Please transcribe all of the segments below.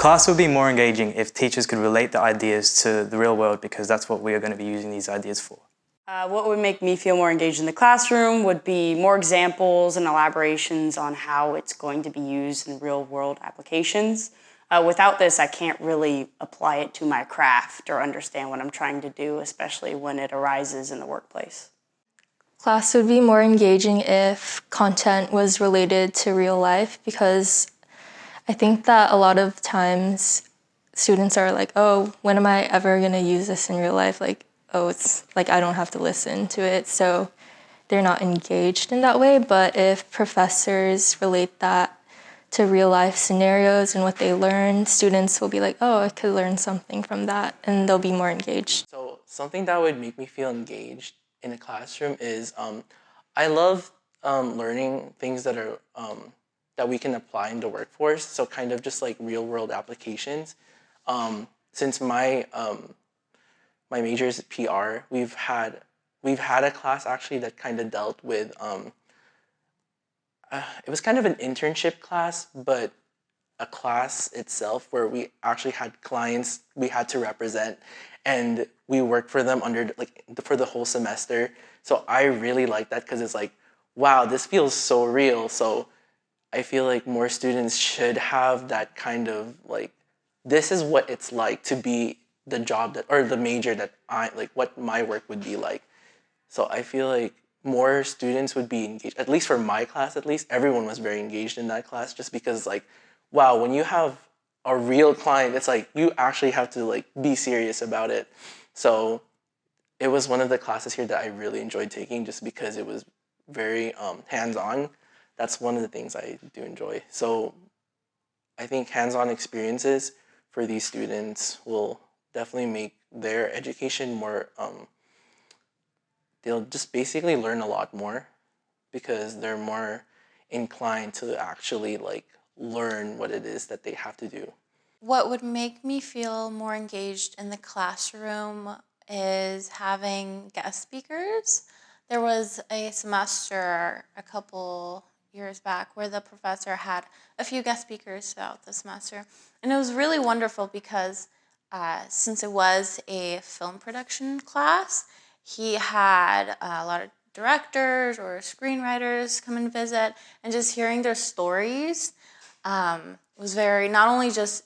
Class would be more engaging if teachers could relate the ideas to the real world, because that's what we are going to be using these ideas for. What would make me feel more engaged in the classroom would be more examples and elaborations on how it's going to be used in real-world applications. Without this, I can't really apply it to my craft or understand what I'm trying to do, especially when it arises in the workplace. Class would be more engaging if content was related to real life, because I think that a lot of times students are like, oh, when am I ever going to use this in real life? Like, oh, it's like I don't have to listen to it, so they're not engaged in that way. But if professors relate that to real life scenarios and what they learn, students will be like, oh, I could learn something from that, and they'll be more engaged. So something that would make me feel engaged in a classroom is I love learning things that are that we can apply in the workforce. So kind of just like real world applications. Since my my major is PR, we've had a class actually that kind of dealt with it was kind of an internship class, but a class itself where we actually had clients we had to represent, and we worked for them under for the whole semester. So I really like that because it's like, wow, this feels so real. So I feel like more students should have that kind of like, this is what it's like to be the job that, or the major that I like, what my work would be like. So I feel like more students would be engaged, at least for my class, at least everyone was very engaged in that class, just because like, wow, when you have a real client, it's like you actually have to like be serious about it. So it was one of the classes here that I really enjoyed taking, just because it was very hands-on. That's one of the things I do enjoy. So I think hands-on experiences for these students will definitely make their education more, they'll just basically learn a lot more because they're more inclined to actually like learn what it is that they have to do. What would make me feel more engaged in the classroom is having guest speakers. There was a semester a couple years back where the professor had a few guest speakers throughout the semester, and it was really wonderful because since it was a film production class, he had a lot of directors or screenwriters come and visit, and just hearing their stories was very, not only just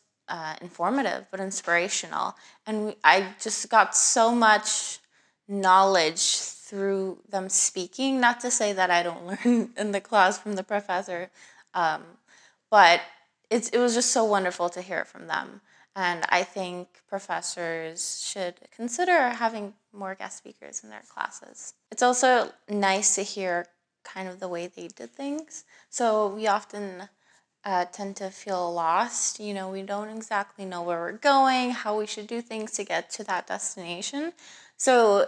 informative, but inspirational. And I just got so much knowledge through them speaking. Not to say that I don't learn in the class from the professor, but it was just so wonderful to hear it from them. And I think professors should consider having more guest speakers in their classes. It's also nice to hear kind of the way they did things. So we often tend to feel lost. You know, we don't exactly know where we're going, how we should do things to get to that destination. So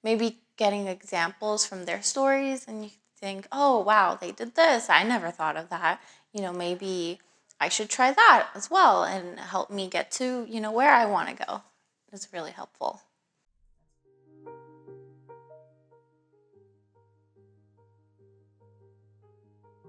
maybe getting examples from their stories, and you think, oh, wow, they did this. I never thought of that. You know, maybe I should try that as well and help me get to, you know, where I want to go. It's really helpful.